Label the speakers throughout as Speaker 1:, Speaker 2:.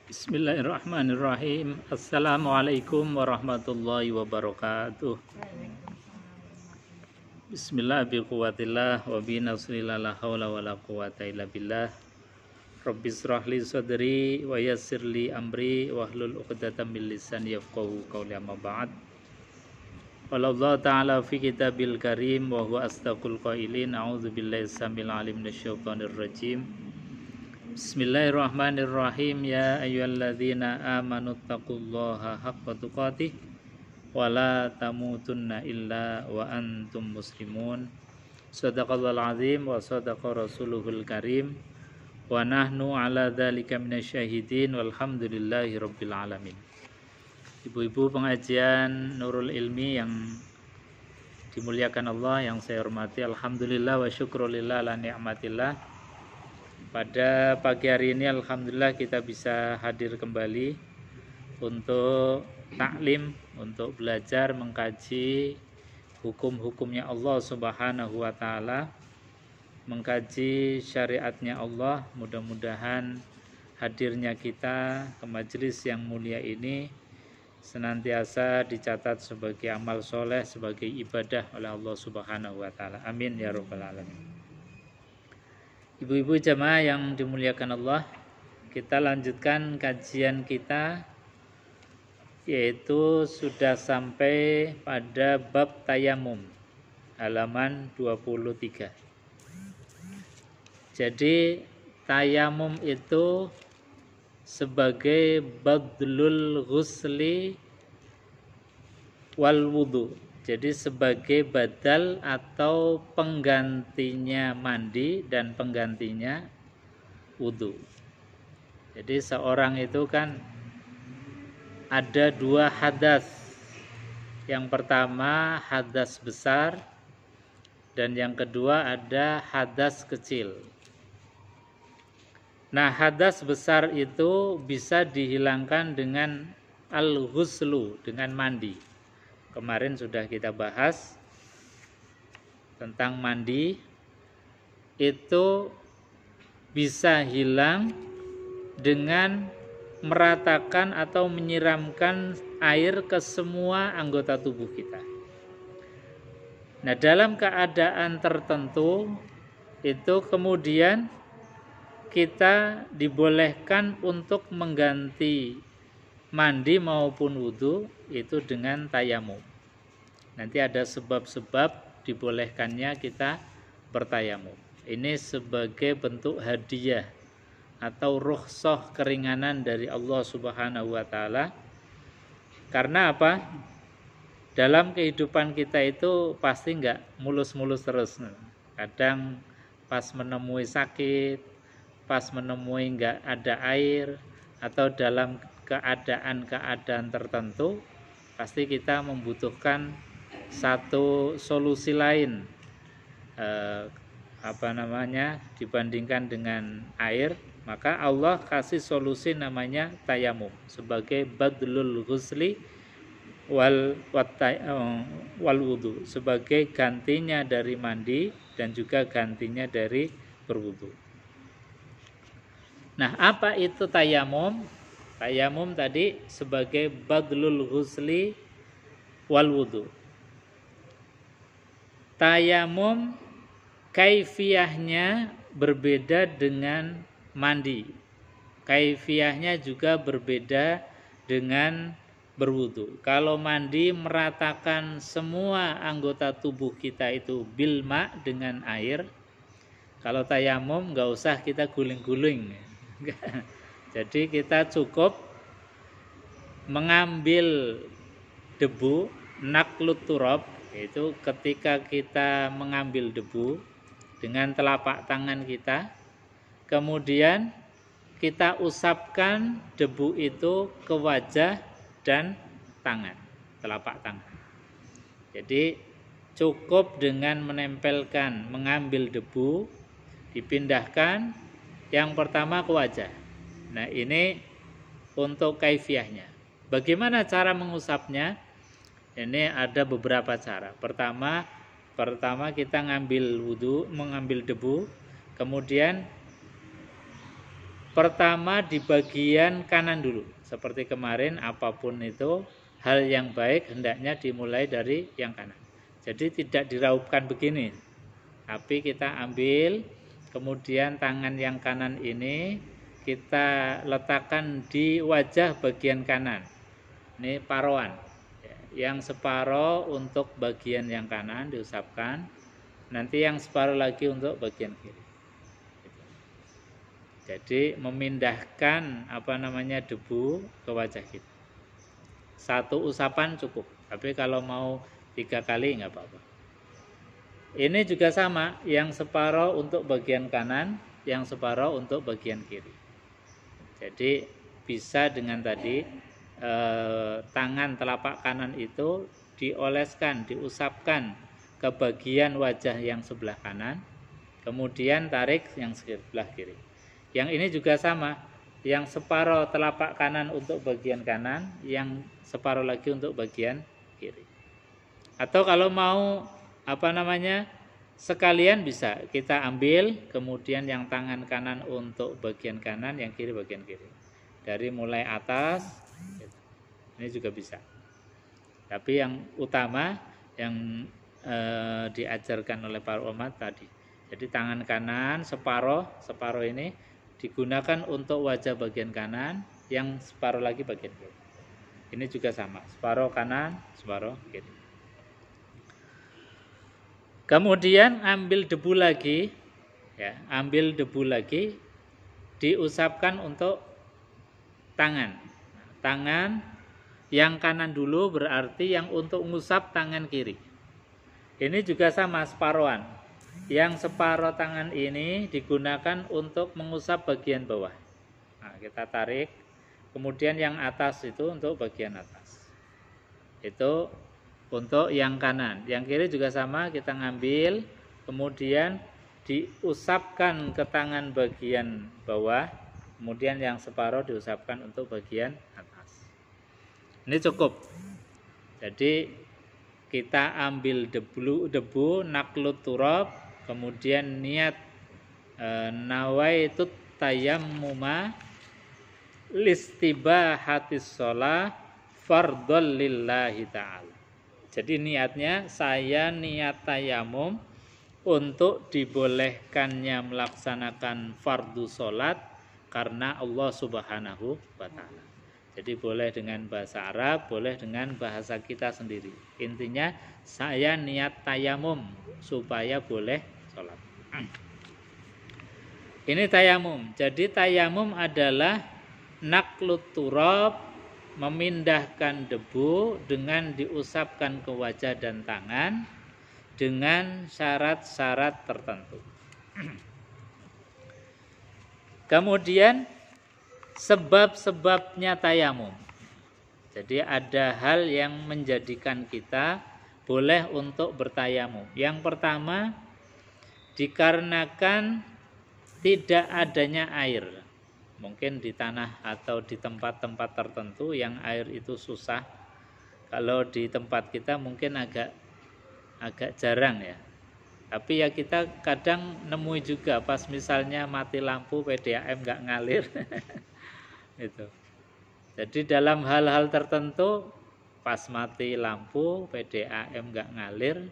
Speaker 1: Bismillahirrahmanirrahim. Assalamualaikum warahmatullahi wabarakatuh. Bismillah biquwatillah wa binasrillah la hawla wa la quwata illa billah. Rabbis rahli sadri wa yassirli amri wahlul uqdatam min lisani yafqahu qawli amma ba'd. Qala Allah ta'ala fi kitabil karim wa huwa asdaqul qailin. A'udzu billahi samil alim minasyaitonir rajim. Bismillahirrahmanirrahim. Ya ayyuhalladzina amanu taqullaha haqqa tuqatih wa la tamutunna illa wa antum muslimun. Shadaqallahul azim wa shadaqa rasuluhul karim wa nahnu ala dzalika minasyahidin walhamdulillahi rabbil alamin. Ibu-ibu pengajian Nurul Ilmi yang dimuliakan Allah, yang saya hormati, alhamdulillah wa syukrulillah ala ni'matillah. Pada pagi hari ini alhamdulillah kita bisa hadir kembali untuk taklim, untuk belajar mengkaji hukum-hukumnya Allah Subhanahu wa taala, mengkaji syariatnya Allah. Mudah-mudahan hadirnya kita ke majelis yang mulia ini senantiasa dicatat sebagai amal soleh, sebagai ibadah oleh Allah Subhanahu wa taala. Amin ya rabbal alamin. Ibu-ibu jamaah yang dimuliakan Allah, kita lanjutkan kajian kita, yaitu sudah sampai pada bab tayamum, halaman 23. Jadi tayamum itu sebagai badlul ghusli wal wudu. Jadi sebagai badal atau penggantinya mandi dan penggantinya wudu. Jadi seorang itu kan ada dua hadas. Yang pertama hadas besar dan yang kedua ada hadas kecil. Nah, hadas besar itu bisa dihilangkan dengan al-ghuslu, dengan mandi. Kemarin sudah kita bahas tentang mandi. Itu bisa hilang dengan meratakan atau menyiramkan air ke semua anggota tubuh kita. Nah, dalam keadaan tertentu itu kemudian kita dibolehkan untuk mengganti mandi maupun wudhu itu dengan tayamum. Nanti ada sebab-sebab dibolehkannya kita bertayamum. Ini sebagai bentuk hadiah atau rukhsah, keringanan dari Allah Subhanahu wa taala. Karena apa? Dalam kehidupan kita itu pasti enggak mulus-mulus terus. Kadang pas menemui sakit, pas menemui enggak ada air, atau dalam keadaan-keadaan tertentu pasti kita membutuhkan satu solusi lain dibandingkan dengan air. Maka Allah kasih solusi namanya tayamum sebagai badlul ghusli wal wudu, sebagai gantinya dari mandi dan juga gantinya dari berwudu. Nah, apa itu tayamum? Tayamum tadi sebagai badlul ghusli wal wudu. Tayamum kaifiyahnya berbeda dengan mandi. Kaifiyahnya juga berbeda dengan berwudu. Kalau mandi meratakan semua anggota tubuh kita itu bilma, dengan air. Kalau tayamum enggak usah kita guling-guling. Jadi kita cukup mengambil debu, naklut turab, yaitu ketika kita mengambil debu dengan telapak tangan kita, kemudian kita usapkan debu itu ke wajah dan tangan, telapak tangan. Jadi cukup dengan menempelkan, mengambil debu, dipindahkan yang pertama ke wajah. Nah, ini untuk kaifiyahnya. Bagaimana cara mengusapnya? Ini ada beberapa cara. Pertama kita mengambil debu, kemudian pertama di bagian kanan dulu. Seperti kemarin, apapun itu hal yang baik hendaknya dimulai dari yang kanan. Jadi tidak diraupkan begini, tapi kita ambil, kemudian tangan yang kanan ini kita letakkan di wajah bagian kanan. Ini paroan. Yang separuh untuk bagian yang kanan diusapkan, nanti yang separuh lagi untuk bagian kiri. Jadi memindahkan debu ke wajah kita. Satu usapan cukup, tapi kalau mau 3 kali nggak apa-apa. Ini juga sama, yang separuh untuk bagian kanan, yang separuh untuk bagian kiri. Jadi bisa dengan tadi tangan telapak kanan itu dioleskan, diusapkan ke bagian wajah yang sebelah kanan, kemudian tarik yang sebelah kiri. Yang ini juga sama, yang separuh telapak kanan untuk bagian kanan, yang separuh lagi untuk bagian kiri. Atau kalau mau sekalian bisa kita ambil, kemudian yang tangan kanan untuk bagian kanan, yang kiri bagian kiri. Dari mulai atas, ini juga bisa. Tapi yang utama yang diajarkan oleh para ulama tadi. Jadi tangan kanan separuh ini digunakan untuk wajah bagian kanan, yang separuh lagi bagian kiri. Ini juga sama, separuh kanan, separuh kiri. Kemudian ambil debu lagi, diusapkan untuk tangan. Tangan yang kanan dulu berarti yang untuk mengusap tangan kiri. Ini juga sama, separuhan. Yang separuh tangan ini digunakan untuk mengusap bagian bawah. Nah, kita tarik. Kemudian yang atas itu untuk bagian atas. Itu untuk yang kanan. Yang kiri juga sama, kita ngambil, kemudian diusapkan ke tangan bagian bawah, kemudian yang separuh diusapkan untuk bagian atas. Ini cukup. Jadi kita ambil debu naklut turab, kemudian niat nawaitut tayammuma listibahatis shalah fardhol lillahi ta'ala. Jadi niatnya, saya niat tayamum untuk dibolehkannya melaksanakan fardu sholat karena Allah Subhanahu wa ta'ala. Jadi boleh dengan bahasa Arab, boleh dengan bahasa kita sendiri. Intinya saya niat tayamum supaya boleh sholat. Ini tayamum. Jadi tayamum adalah naklut turab, memindahkan debu dengan diusapkan ke wajah dan tangan dengan syarat-syarat tertentu. Kemudian sebab-sebabnya tayamum. Jadi ada hal yang menjadikan kita boleh untuk bertayamum. Yang pertama, dikarenakan tidak adanya air. Mungkin di tanah atau di tempat-tempat tertentu yang air itu susah. Kalau di tempat kita mungkin agak jarang ya. Tapi ya kita kadang nemui juga pas misalnya mati lampu PDAM nggak ngalir. Itu. Jadi dalam hal-hal tertentu pas mati lampu PDAM nggak ngalir,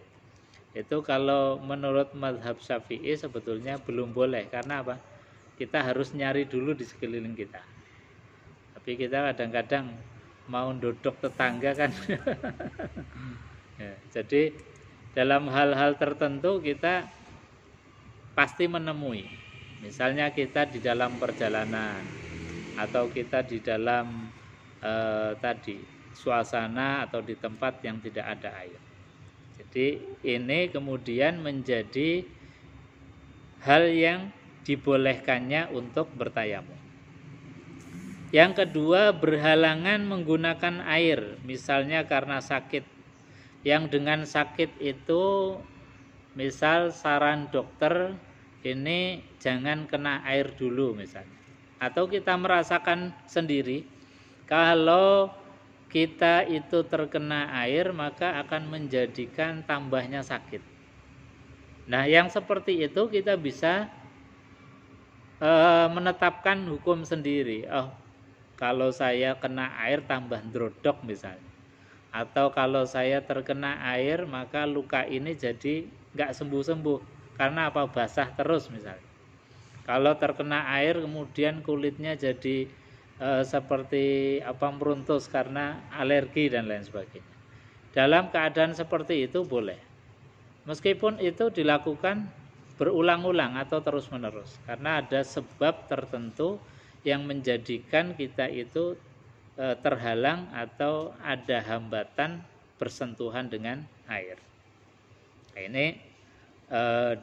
Speaker 1: itu kalau menurut mazhab Syafi'i sebetulnya belum boleh. Karena apa? Kita harus nyari dulu di sekeliling kita. Tapi kita kadang-kadang mau dodok tetangga kan. Ya, jadi dalam hal-hal tertentu kita pasti menemui. Misalnya kita di dalam perjalanan atau kita di dalam suasana atau di tempat yang tidak ada air. Jadi ini kemudian menjadi hal yang dibolehkannya untuk bertayamum. Yang kedua, berhalangan menggunakan air, misalnya karena sakit. Yang dengan sakit itu, misal saran dokter, ini jangan kena air dulu misalnya. Atau kita merasakan sendiri, kalau kita itu terkena air, maka akan menjadikan tambahnya sakit. Nah, yang seperti itu kita bisa menetapkan hukum sendiri. Oh, kalau saya kena air tambah ndrodok misalnya, atau kalau saya terkena air maka luka ini jadi nggak sembuh-sembuh karena apa, basah terus misalnya. Kalau terkena air kemudian kulitnya jadi seperti apa, meruntus karena alergi dan lain sebagainya. Dalam keadaan seperti itu boleh, meskipun itu dilakukan berulang-ulang atau terus-menerus, karena ada sebab tertentu yang menjadikan kita itu terhalang atau ada hambatan bersentuhan dengan air. Nah, ini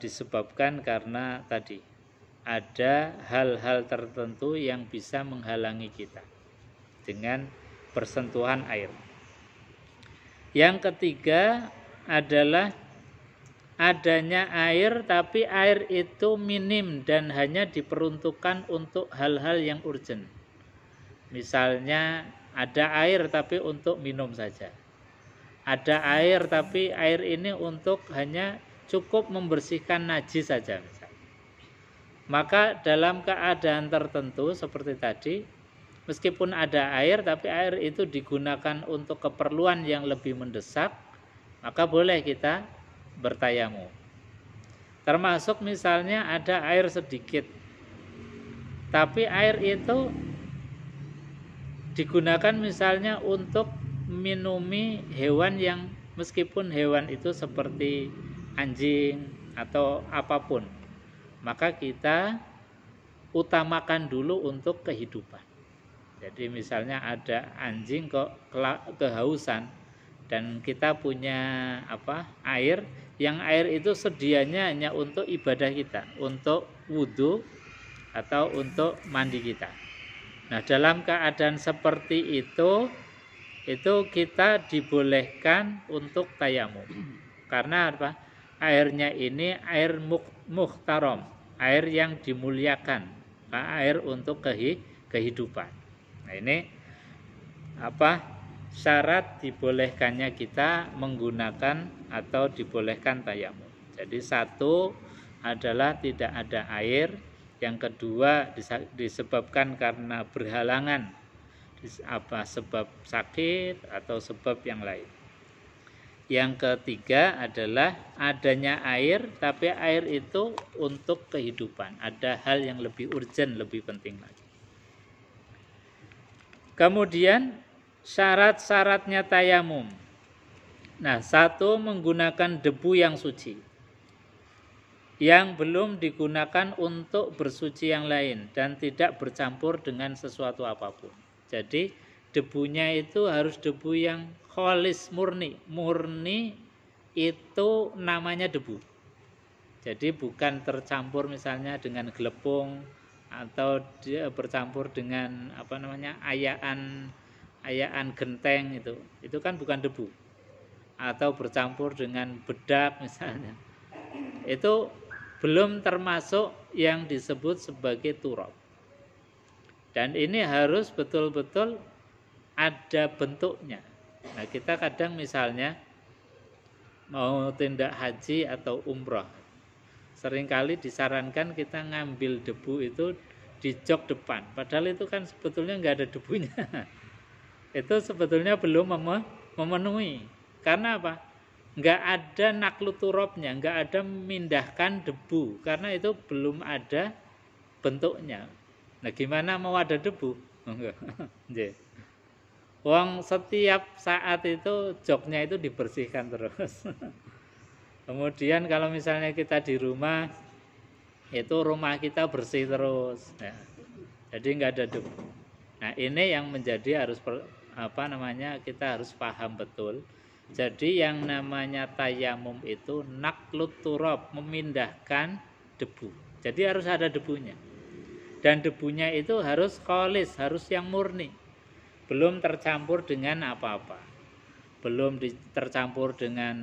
Speaker 1: disebabkan karena tadi ada hal-hal tertentu yang bisa menghalangi kita dengan bersentuhan air. Yang ketiga adalah adanya air tapi air itu minim dan hanya diperuntukkan untuk hal-hal yang urgent. Misalnya ada air tapi untuk minum saja. Ada air tapi air ini untuk hanya cukup membersihkan najis saja misalnya. Maka dalam keadaan tertentu seperti tadi, meskipun ada air tapi air itu digunakan untuk keperluan yang lebih mendesak, maka boleh kita bertayamum. Termasuk misalnya ada air sedikit, tapi air itu digunakan misalnya untuk minumi hewan yang meskipun hewan itu seperti anjing atau apapun, maka kita utamakan dulu untuk kehidupan. Jadi misalnya ada anjing kok kehausan dan kita punya air, yang air itu sedianya hanya untuk ibadah kita, untuk wudhu atau untuk mandi kita. Nah, dalam keadaan seperti itu kita dibolehkan untuk tayamum. Karena apa? Airnya ini air muhtaram, air yang dimuliakan, air untuk kehidupan. Nah, ini syarat dibolehkannya kita menggunakan atau dibolehkan tayamum. Jadi satu adalah tidak ada air, yang kedua disebabkan karena berhalangan, sebab sakit atau sebab yang lain. Yang ketiga adalah adanya air tapi air itu untuk kehidupan, ada hal yang lebih urgent, lebih penting lagi. Kemudian syarat-syaratnya tayamum. Nah, satu, menggunakan debu yang suci, yang belum digunakan untuk bersuci yang lain dan tidak bercampur dengan sesuatu apapun. Jadi debunya itu harus debu yang kholis, murni. Murni itu namanya debu. Jadi bukan tercampur misalnya dengan gelepung atau dia bercampur dengan ayaan genteng, itu kan bukan debu. Atau bercampur dengan bedak misalnya, itu belum termasuk yang disebut sebagai turab. Dan ini harus betul-betul ada bentuknya. Nah, kita kadang misalnya mau tindak haji atau umroh, seringkali disarankan kita ngambil debu itu di jok depan, padahal itu kan sebetulnya nggak ada debunya. Itu sebetulnya belum memenuhi. Karena apa? Nggak ada naklu turabnya, nggak ada memindahkan debu, karena itu belum ada bentuknya. Nah, gimana mau ada debu? Wong setiap saat itu joknya itu dibersihkan terus. Kemudian kalau misalnya kita di rumah, itu rumah kita bersih terus, ya. Jadi nggak ada debu. Nah, ini yang menjadi harus kita harus paham betul. Jadi yang namanya tayamum itu naklut turab, memindahkan debu. Jadi harus ada debunya. Dan debunya itu harus kholis, harus yang murni. Belum tercampur dengan apa-apa. Belum tercampur dengan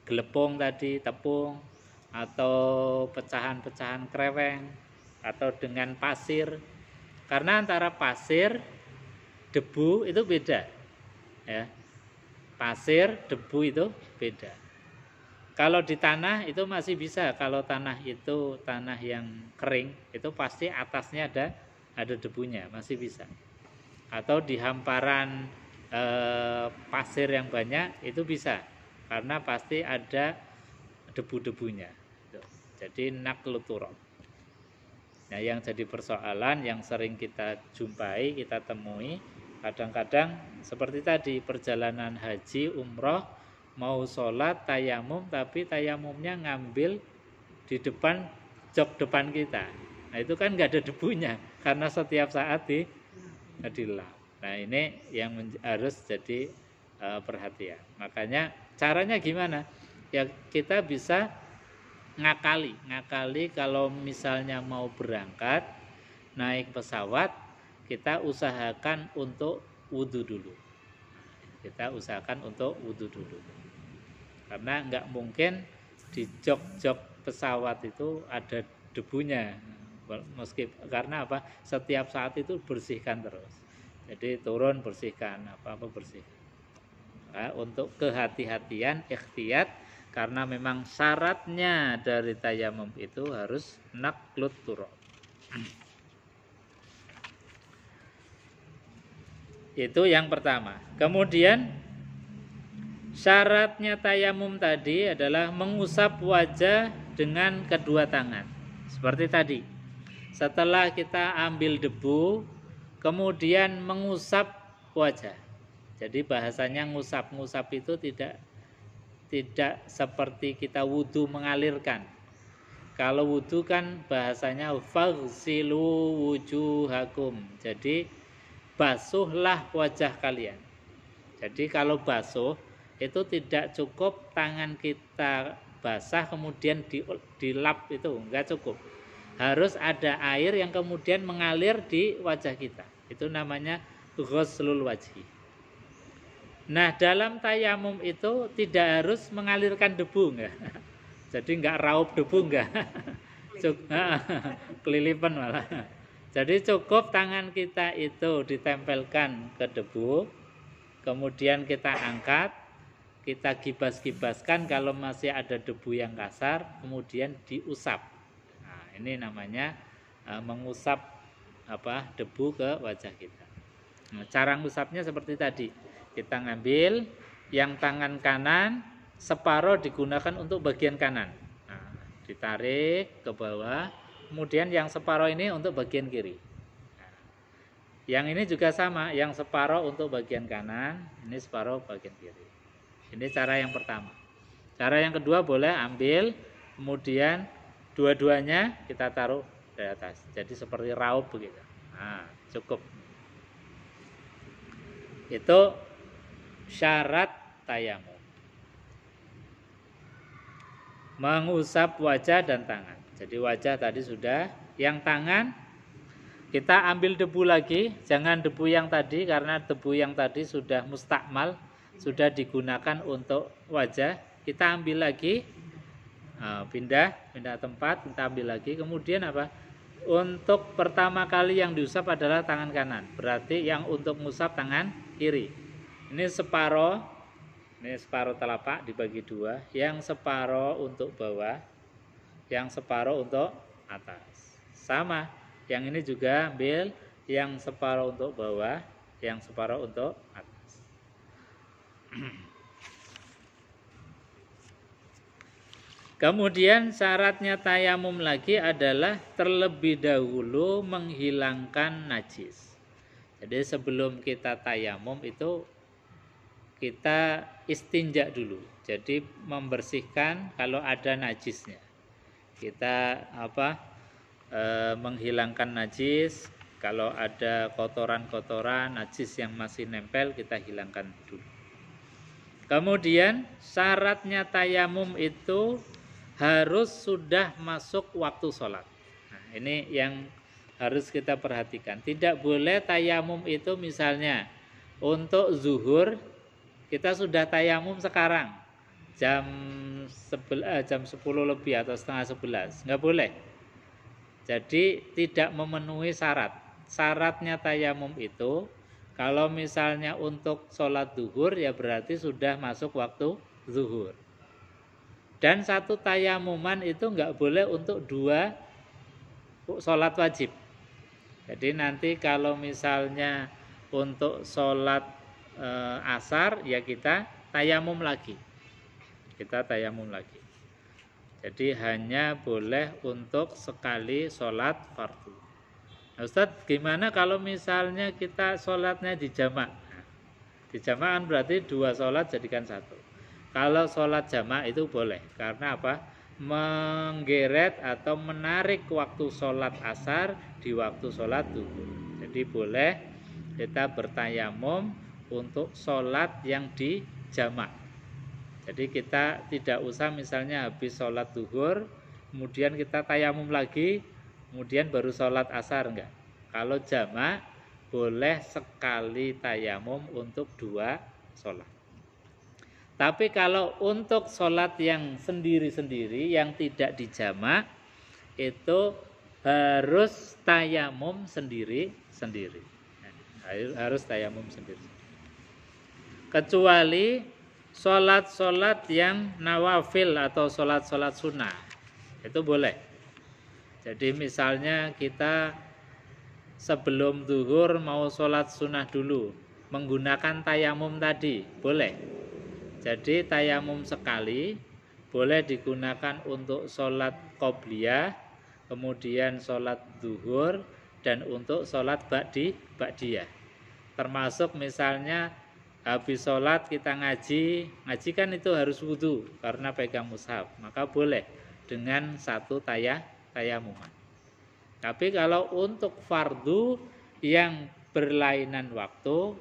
Speaker 1: gelepung tadi, tepung, atau pecahan-pecahan kreweng, atau dengan pasir. Karena antara pasir, debu itu beda. Ya. Pasir, debu itu beda. Kalau di tanah itu masih bisa. Kalau tanah itu tanah yang kering, itu pasti atasnya ada debunya, masih bisa. Atau di hamparan pasir yang banyak itu bisa, karena pasti ada debu-debunya. Jadi naqlut turab. Nah, yang jadi persoalan yang sering kita jumpai, kita temui, kadang-kadang seperti tadi perjalanan haji, umroh, mau sholat, tayamum, tapi tayamumnya ngambil di depan jok depan kita. Nah, itu kan nggak ada debunya karena setiap saat dilap. Nah, ini yang harus jadi perhatian. Makanya caranya gimana? Ya kita bisa ngakali kalau misalnya mau berangkat naik pesawat, kita usahakan untuk wudhu dulu. Karena nggak mungkin di jok pesawat itu ada debunya, karena apa? Setiap saat itu bersihkan terus. Jadi turun bersihkan, apa bersihkan. Nah, untuk kehati-hatian, ikhtiyat, karena memang syaratnya dari tayamum itu harus naqlut turab. Itu yang pertama. Kemudian syaratnya tayamum tadi adalah mengusap wajah dengan kedua tangan. Seperti tadi. Setelah kita ambil debu, kemudian mengusap wajah. Jadi bahasanya ngusap itu tidak seperti kita wudhu mengalirkan. Kalau wudhu kan bahasanya faghsilu wujuhakum. Jadi basuhlah wajah kalian. Jadi kalau basuh itu tidak cukup tangan kita basah kemudian dilap, itu enggak cukup. Harus ada air yang kemudian mengalir di wajah kita. Itu namanya ghuslul wajhi. Nah, dalam tayamum itu tidak harus mengalirkan debu, enggak. Jadi enggak raup debu, enggak. Kelilipan malah. Jadi cukup tangan kita itu ditempelkan ke debu, kemudian kita angkat, kita gibas-gibaskan kalau masih ada debu yang kasar, kemudian diusap. Nah, ini namanya mengusap debu ke wajah kita. Nah, cara ngusapnya seperti tadi. Kita ngambil yang tangan kanan, separuh digunakan untuk bagian kanan. Nah, ditarik ke bawah, kemudian yang separuh ini untuk bagian kiri. Nah, yang ini juga sama, yang separuh untuk bagian kanan, ini separuh bagian kiri. Ini cara yang pertama. Cara yang kedua boleh ambil, kemudian dua-duanya kita taruh di atas. Jadi seperti raup begitu. Nah, cukup. Itu syarat tayamum. Mengusap wajah dan tangan. Jadi wajah tadi sudah, yang tangan kita ambil debu lagi, jangan debu yang tadi karena debu yang tadi sudah mustakmal, sudah digunakan untuk wajah. Kita ambil lagi, pindah tempat, kita ambil lagi. Kemudian apa? Untuk pertama kali yang diusap adalah tangan kanan. Berarti yang untuk mengusap tangan kiri. Ini separuh telapak dibagi dua, yang separuh untuk bawah, yang separuh untuk atas. Sama, yang ini juga ambil yang separuh untuk bawah, yang separuh untuk atas. Kemudian syaratnya tayamum lagi adalah terlebih dahulu menghilangkan najis. Jadi sebelum kita tayamum itu kita istinja dulu. Jadi membersihkan kalau ada najisnya. Kita menghilangkan najis. Kalau ada kotoran-kotoran, najis yang masih nempel, kita hilangkan dulu. Kemudian syaratnya tayamum itu harus sudah masuk waktu sholat. Nah, ini yang harus kita perhatikan. Tidak boleh tayamum itu misalnya untuk zuhur kita sudah tayamum sekarang jam 10 lebih atau setengah 11, nggak boleh. Jadi tidak memenuhi syarat. Syaratnya tayamum itu kalau misalnya untuk sholat zuhur ya berarti sudah masuk waktu zuhur. Dan satu tayamuman itu enggak boleh untuk 2 sholat wajib. Jadi nanti kalau misalnya untuk sholat asar ya kita tayamum lagi. Kita tayamum lagi. Jadi hanya boleh untuk sekali sholat fardu. Nah, Ustadz, gimana kalau misalnya kita sholatnya di jamak? Nah, di jamak kan berarti 2 sholat jadikan 1. Kalau sholat jamak itu boleh. Karena apa? Menggeret atau menarik waktu sholat asar di waktu sholat zuhur. Jadi boleh kita bertayamum untuk sholat yang di jamak. Jadi kita tidak usah misalnya habis sholat zuhur, kemudian kita tayamum lagi, kemudian baru sholat asar, enggak. Kalau jamak boleh sekali tayamum untuk 2 sholat. Tapi kalau untuk sholat yang sendiri-sendiri, yang tidak dijamak, itu harus tayamum sendiri-sendiri. Harus tayamum sendiri. Kecuali sholat-sholat yang nawafil atau sholat-sholat sunnah, itu boleh. Jadi misalnya kita sebelum zuhur mau sholat sunnah dulu, menggunakan tayamum tadi, boleh. Jadi tayamum sekali boleh digunakan untuk sholat qobliyah, kemudian sholat zuhur, dan untuk sholat ba'diyah. Termasuk misalnya habis sholat kita ngaji kan itu harus wudu karena pegang mushaf, maka boleh dengan 1 tayamuman. Tapi kalau untuk fardu yang berlainan waktu,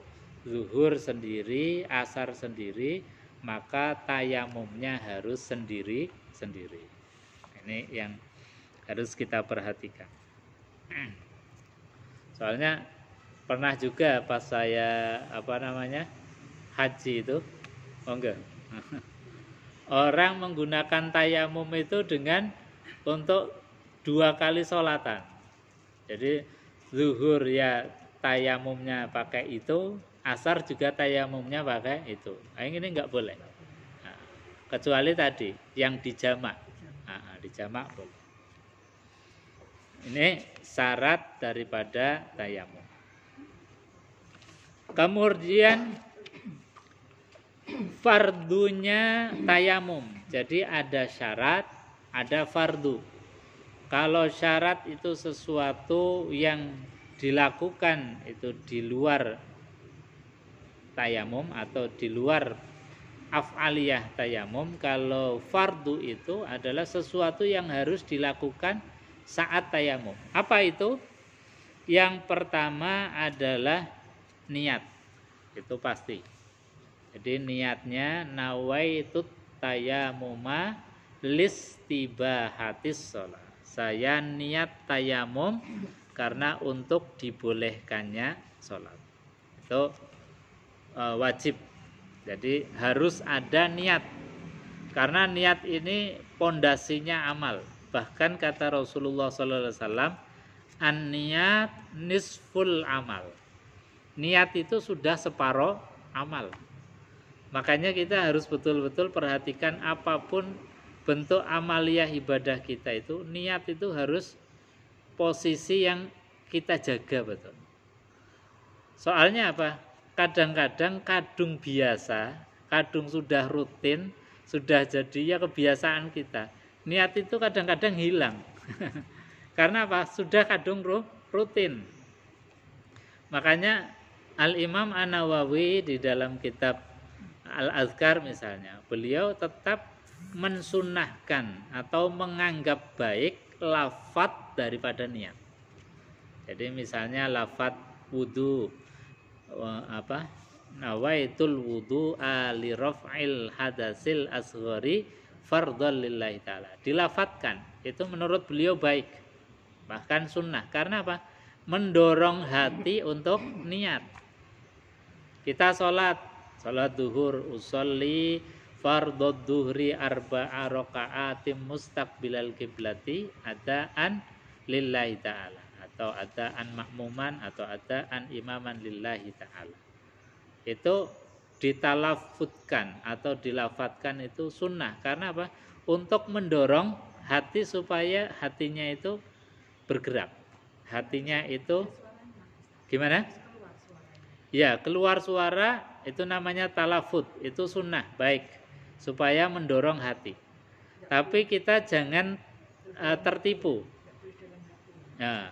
Speaker 1: zuhur sendiri, asar sendiri, maka tayamumnya harus sendiri-sendiri. Ini yang harus kita perhatikan. Soalnya pernah juga pas saya haji itu, enggak. Orang menggunakan tayamum itu dengan untuk 2 kali sholatan. Jadi zuhur ya tayamumnya pakai itu, asar juga tayamumnya pakai itu. Nah, ini enggak boleh. Nah, kecuali tadi yang dijamak. Nah, dijamak boleh. Ini syarat daripada tayamum. Kemudian fardunya tayamum. Jadi ada syarat, ada fardu. Kalau syarat itu sesuatu yang dilakukan itu di luar tayamum atau di luar af'aliyah tayamum, kalau fardu itu adalah sesuatu yang harus dilakukan saat tayamum. Apa itu? Yang pertama adalah niat. Itu pasti. Jadi niatnya nawaitut tayamuma listibahatis sholat. Saya niat tayamum karena untuk dibolehkannya sholat. Itu wajib. Jadi harus ada niat. Karena niat ini pondasinya amal. Bahkan kata Rasulullah SAW, an-niyat nisful amal. Niat itu sudah separuh amal. Makanya kita harus betul-betul perhatikan apapun bentuk amaliyah ibadah kita itu, niat itu harus posisi yang kita jaga betul. Soalnya apa? Kadang-kadang kadung biasa, kadung sudah rutin, sudah jadi ya kebiasaan kita. Niat itu kadang-kadang hilang. Karena apa? Sudah kadung rutin. Makanya Al-Imam An-Nawawi di dalam kitab Al-Azkar misalnya, beliau tetap mensunnahkan atau menganggap baik lafadz daripada niat. Jadi misalnya lafadz wudu, nawaitul wudu li raf'il hadasil asghari fardhon lillahi ta'ala. Dilafadzkan, itu menurut beliau baik, bahkan sunnah. Karena apa? Mendorong hati untuk niat. Kita sholat duhur, usolli fardhod duhri arba'a raka'atim mustaqbilal kiblati adaan lillahi ta'ala, atau adaan makmuman, atau adaan imaman lillahi ta'ala. Itu ditalafutkan atau dilafatkan itu sunnah. Karena apa? untuk mendorong hati supaya hatinya itu bergerak. Hatinya itu gimana? Ya, keluar suara itu namanya talafut, itu sunnah, baik, supaya mendorong hati. Tapi kita jangan tertipu. Nah,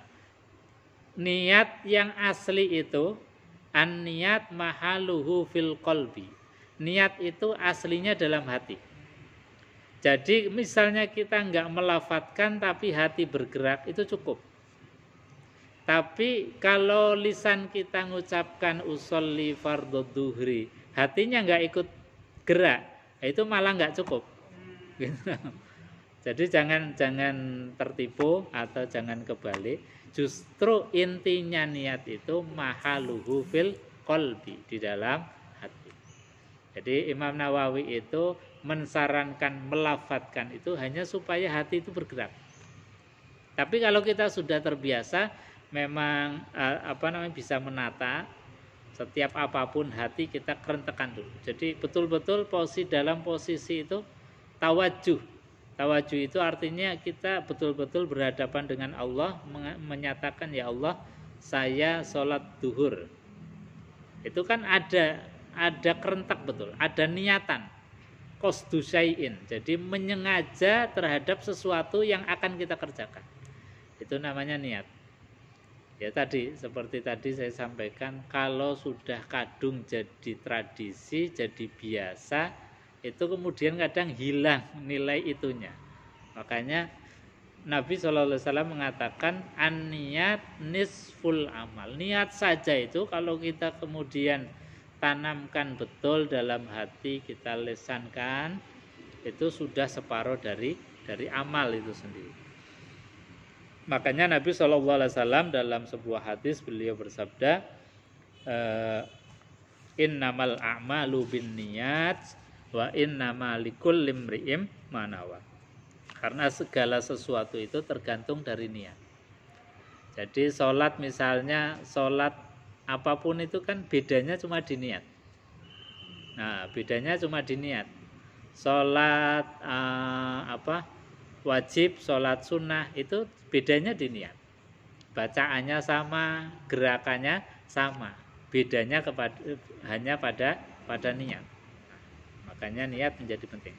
Speaker 1: niat yang asli itu an-niat mahaluhu fil qalbi. Niat itu aslinya dalam hati. Jadi misalnya kita enggak melafatkan tapi hati bergerak, itu cukup. Tapi kalau lisan kita mengucapkan usolli fardhu dhuhri, hatinya enggak ikut gerak, itu malah enggak cukup. Jadi jangan tertipu atau jangan kebalik. Justru intinya niat itu mahaluhu fil qalbi, di dalam hati. Jadi Imam Nawawi itu mensarankan melafatkan itu hanya supaya hati itu bergerak. Tapi kalau kita sudah terbiasa, memang bisa menata setiap apapun hati kita kerentekan dulu. Jadi betul-betul dalam posisi itu tawajuh. Tawajuh itu artinya kita betul-betul berhadapan dengan Allah, menyatakan, ya Allah, saya sholat duhur. Itu kan ada kerentak betul, ada niatan, qasdu syai'in. Jadi menyengaja terhadap sesuatu yang akan kita kerjakan. Itu namanya niat. Ya tadi, seperti tadi saya sampaikan, kalau sudah kadung jadi tradisi, jadi biasa, itu kemudian kadang hilang nilai itunya. Makanya Nabi SAW mengatakan an-niyat nisful amal. Niat saja itu kalau kita kemudian tanamkan betul dalam hati, kita lesankan, itu sudah separuh dari amal itu sendiri. Makanya Nabi SAW dalam sebuah hadis beliau bersabda, innamal a'malu binniyat wa innama likulli imri'in ma nawa. Karena segala sesuatu itu tergantung dari niat. Jadi sholat misalnya, sholat apapun itu kan bedanya cuma di niat. Nah, bedanya cuma di niat. Sholat wajib, sholat sunnah itu bedanya di niat. Bacaannya sama, gerakannya sama. Bedanya hanya pada niat. Makanya niat menjadi penting.